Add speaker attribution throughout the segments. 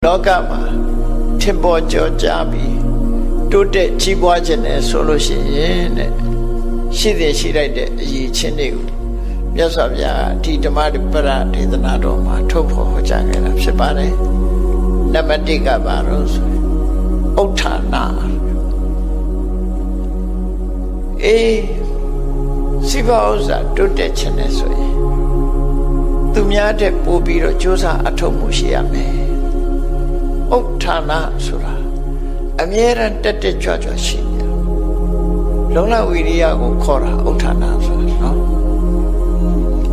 Speaker 1: လောကမှာထင်ပေါ်ကြော်ကြားပြီးတိုးတက်ကြီးပွားခြင်းနဲ့ဆိုလို့ရှိရင်တဲ့ရှိတဲ့ရှိလိုက်တဲ့အရေးချင်းတွေကိုမြတ်စွာဘုရားဒီဓမ္မပရဒေသနာတော်မှာထုတ်ဖော်ဟောကြားခဲ့တာဖြစ်ပါတယ်။နံပါတ်1ကဘာလို့ဆိုဥဋ္ဌာဏစိဗ္ဗဥစ္စာတိုးတက်ခြင်းနဲ့ဆိုရင်သူများတဲ့ပို့ပြီးတော့ကြိုးစားအထောက်မှုရှိရမယ်။ဥဋ္ဌာဏဆိုတာအမြဲတမ်းတက်တက်ကြွကြွရှိနေလုံလဝိရိယကိုခေါ်တာဥဋ္ဌာဏဆိုတာနော်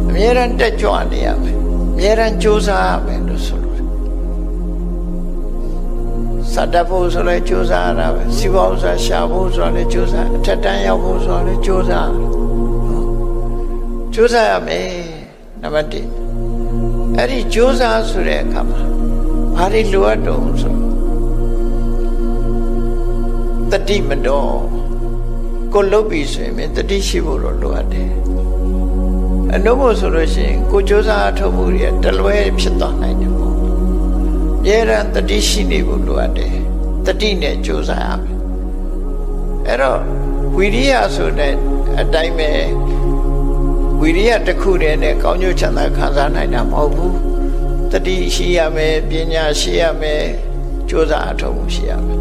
Speaker 1: အမြဲတမ်းတက်ကြွနေရမယ်အမြဲတမ်းကြိုးစားရမယ်လို့ဆိုလို့စတတ်ဖို့ဆိုလဲကြိုးစားရတာပဲစီးပွားဥစ္စာရှာဖို့ဆိုလဲကြိုးစားအထက်တန်းရောက်ဖို့ဆိုလဲကြိုးစားရမယ်နံပါတ်1အဲ့ဒီကြိုးစားဆိုတဲ့အခါမှာဘာတွေလိုအပ်တော့ဆိုတတိမတော်ကိုလုတ်ပြီဆိုရင်တတိရှိဖို့တော့လိုအပ်တယ်အနုမို့ဆိုလို့ရှိရင်ကိုကြိုးစားအထောက်မှုတွေတလွဲဖြစ်သွားနိုင်တယ်ပေါ့အများရန်တတိရှိနေဖို့လိုအပ်တယ်တတိနဲ့ကြိုးစားရမယ်အဲ့တော့ဝိရိယဆိုတဲ့အတိုင်းပဲဝိရိယတစ်ခုတည်းနဲ့ကောင်းကျိုးချမ်းသာခံစားနိုင်တာမဟုတ်ဘူးတတိရှိရမယ်ပညာရှိရမယ်ကြိုးစားအထောက်မှုရှိရမယ်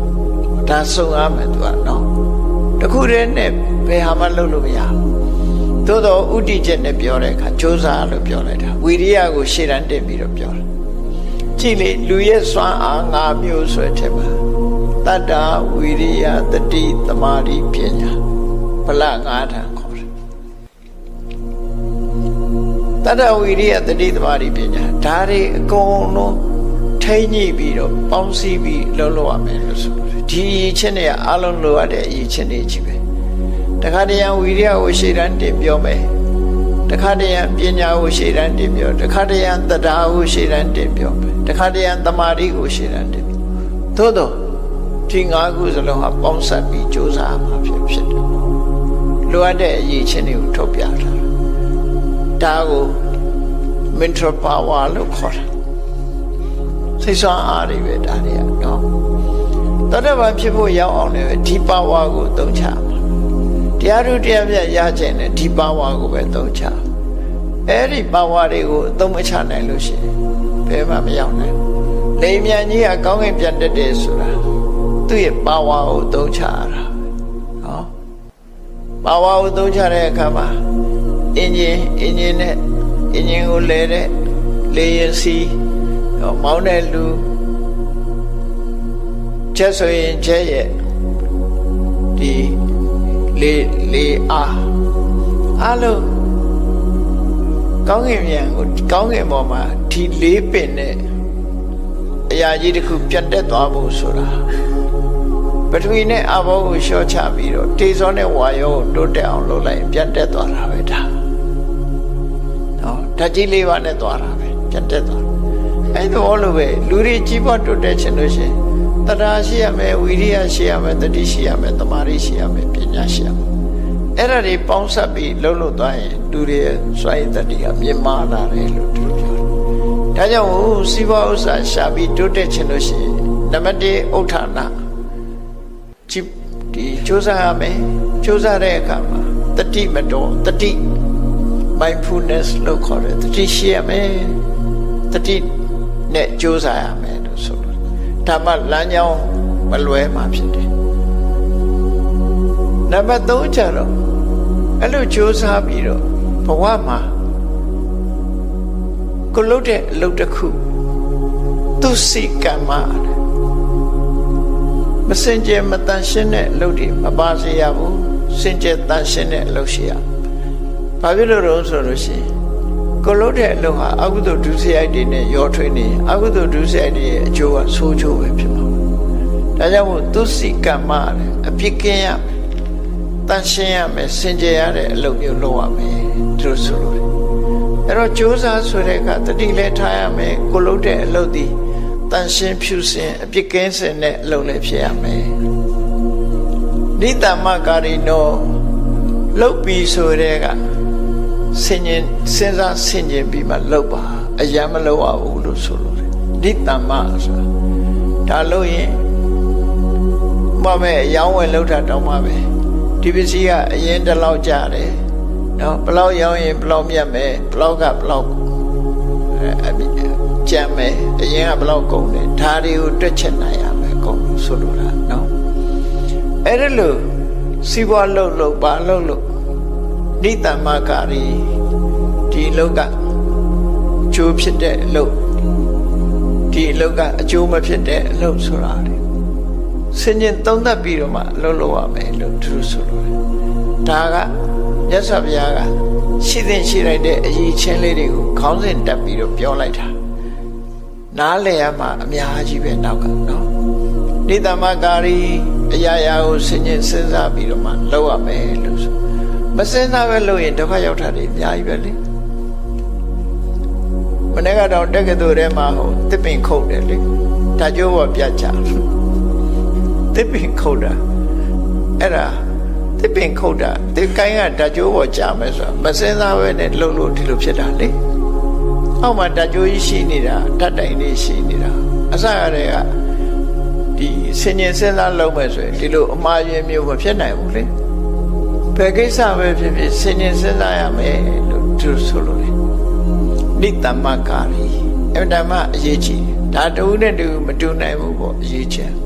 Speaker 1: ဒါစုံရမယ်သူကနော်တခုတည်းနဲ့ဘယ်ဟာမှလုပ်လို့မရဘူးသို့တော့ဥဒိချက်နဲ့ပြောတဲ့အခါကြိုးစားလို့ပြောလိုက်တာဝိရိယကိုရှေ့တန်းတင်ပြီးတော့ပြောတယ်ကြည့်လေလူရဲ့စွမ်းအား၅မျိုးဆိုတဲ့မှာတတ္တဝိရိယတတိသမာဓိပညာဗလ၅ဌာန်ခေါ်တယ်တတ္တဝိရိယတတိသမာဓိပညာဒါတွေအကုန်လုံးထိညှိပြီးတော့ပေါင်းစည်းပြီးလုပ်ရမယ်လို့ဆိုတယ်ဒီအရေးချင်းတွေအလုံးလိုရတဲ့အရေးချင်းတွေကြီးပဲတခါတရံဝိရိယကိုရှေ့တန်းတင်ပြောမယ်တခါတရံပညာကိုရှေ့တန်းတင်ပြောတခါတရံသဒ္ဒါကိုရှေ့တန်းတင်ပြောမယ်တခါတရံသမာဓိကိုရှေ့တန်းတင်သို့တော့ဒီ၅ခုစလုံးဟာပေါင်းစပ်ပြီးကြိုးစားမှာဖြစ်တယ်လိုအပ်တဲ့အရေးချင်းတွေကိုထုတ်ပြတာဒါကို mental power လို့ခေါ်တာစိတ်ဆွမ်းအားတွေပဲဒါတွေကနော်တတ္တဗံဖြစ်ဖို့ရောက်အောင်လည်းဒီ power ကိုသုံးချမှာတရားထုတရားပြရခြင်းနဲ့ဒီ power ကိုပဲသုံးချအဲ့ဒီ power တွေကိုအသုံးမချနိုင်လို့ရှိရင်ဘယ်မှမရောက်နိုင်ဘူးလိမ်မြန်ကြီးကကောင်းကင်ပြန်တက်တယ်ဆိုတာသူ့ရဲ့ power ကိုသုံးချရတာနော် power ကိုသုံးချတဲ့အခါမှာအင်ဂျင်ကိုလဲတဲ့လေယာဉ်စီမောင်းတဲ့လူချက်ဆိုရင်ချက်ရဲ့ဒီလေအားလုံးကောင်းကင်မြန်ကိုကောင်းကင်ပေါ်မှာဒီလေးပင်နဲ့အရာကြီးတစ်ခုပြတ်တက်သွားဖို့ဆိုတာပထဝီနဲ့အဘောကိုလျှော့ချပြီးတော့တေဇောနဲ့ဝါယောကိုတိုးတက်အောင်လုပ်လိုက်ပြတ်တက်သွားတာပဲဒါနော်ဓာတ်ကြီးလေးပါနဲ့သွားတာပဲပြတ်တက်သွားအဲ့ဒါလိုပဲလူတွေကြီးပွားတိုးတက်ခြင်းလို့ရှိရင်တဏှာရှိရမယ်ဝိရိယရှိရမယ်တတိရှိရမယ်သမာဓိရှိရမယ်ပညာရှိရမယ်အဲ့ဒါတွေပေါင်းစပ်ပြီးလှုပ်လို့သွားရင်လူတွေရဲ့စွမ်းရည်တတိကမြင့်မားလာတယ်လို့သူတို့ပြောတယ်ဒါကြောင့်စီးပွားဥစ္စာရှာပြီးတိုးတက်ခြင်းလို့ရှိရင်နံပါတ်1ဥဋ္ဌာဏဒီကြိုးစားရမယ်ကြိုးစားတဲ့အခါမှာတတိမတော်တတိ mindfulness လို့ခေါ်တယ်တတိရှိရမယ်တတိနဲ့ကြိုးစားရမယ်လို့ဆိုလို့ဒါမှလမ်းကြောင်းမလွဲမှာဖြစ်တယ်နံပါတ်3ကျတော့အဲ့လိုကြိုးစားပြီးတော့ဘဝမှာကိုလုပ်တဲ့အလုပ်တစ်ခုသူစိတ်ကံမှာမစင်ကြယ်မတန်ရှင်းတဲ့အလုပ်တွေမပါစေရဘူးစင်ကြယ်တန်ရှင်းတဲ့အလုပ်ရှိရဘာဖြစ်လို့လဲဆိုလို့ရှိရင်ကိုလုပ်တဲ့အလုပ်ဟာအကုသိုလ်ဒုစရိုက်တွေနဲ့ရောထွေးနေအကုသိုလ်ဒုစရိုက်တွေရဲ့အကျိုးကဆိုးကျိုးပဲဖြစ်မှာဒါကြောင့်မို့သူစိတ်ကံမှာအပြစ်ကင်းရမယ်တန်ရှင်းရမယ်စင်ကြယ်ရတဲ့အလုပ်မျိုးလုပ်ရမယ်သူဆိုလို့အဲ့တော့ကြိုးစားဆိုတဲ့အခါတတိလည်းထားရမယ်ကိုလုပ်တဲ့အလုပ်ဒီတန်ရှင်းဖြူစင်အပြစ်ကင်းစင်တဲ့အလုပ်လည်းဖြစ်ရမယ်နိတ္တမကာရိနောလုပ်ပြီးဆိုတဲ့ကစဉ်းစားဆင်ခြင်ပြီးမှလုပ်ပါအယံမလုပ်ရဘူးလို့ဆိုလို့နိတ္တမဆိုတာ ဒါလို့ရင်မမဲ့ရောင်းဝယ်လောက်တာတောင်းပါပဲဒီပစ္စည်းကအရင်တလောက်ကြတယ်နော်ဘလောက်ရောင်းရင်ဘလောက်မြတ်မယ်ဘလောက်ကဘလောက်ကြမ်းမယ်အရင်ကဘလောက်ကုန်တယ်ဒါတွေကိုတွက်ချက်နိုင်ရမယ်ကုန်ဆိုလိုတာနော်အဲ့ဒါလို့စီးပွားလုပ်ပါလုပ်နိတ္တမကာရီဒီလောကအကျိုးဖြစ်တဲ့အလုပ်ဒီအလုပ်ကအကျိုးမဖြစ်တဲ့အလုပ်ဆိုတာလေစင်ញင်သုံးသပ်ပြီးတော့မှလုပ်ရမယ်လို့သူတို့ဆိုလို့ဒါကမြတ်စွာဘုရားကရှိသင့်ရှိလိုက်တဲ့အရေးချင်းလေးတွေကိုခေါင်းစဉ်တက်ပြီးတော့ပြောလိုက်တာနားလည်ရမှာအများကြီးပဲနောက်ကနော်နိတ္တမကာရီအရာရာကိုစင်ញင်စဉ်းစားပြီးတော့မှလုပ်ရမယ်လို့ဆိုမစဉ်းစားပဲလုပ်ရင်ဒုက္ခရောက်တာတွေအများကြီးပဲလေမနေ့ကတော့တက္ကသိုလ်ထဲမှာဟိုတစ်ပင်ခုတ်တယ်လေဒါကြိုးပေါ်ပြချတစ်ပင်ခုတ်တာအဲ့ဒါတစ်ပင်ခုတ်တာဒီကိုင်းကဒါကြိုးပေါ်ကြာမယ်ဆိုတာမစင်းစားပဲနဲ့လှုပ်လို့ဒီလိုဖြစ်တာလေအောက်မှာဒါကြိုးကြီးရှိနေတာဓာတ်တိုင်လေးရှိနေတာအစရတဲ့ကဒီစင်ញင်စဉ်းစားလုပ်မယ်ဆိုရင်ဒီလိုအမှားယွင်းမျိုးမဖြစ်နိုင်ဘူးလေဘယ်ကိစ္စပဲဖြစ်ဖြစ်စင်ញင်စဉ်းစားရမယ်လို့သူဆိုလို့လေနိတ္တမကာရီအဲ့ဒါမှအရေးကြီးဒါတူနဲ့တူမတူနိုင်ဘူးပေါ့အရေးကြီး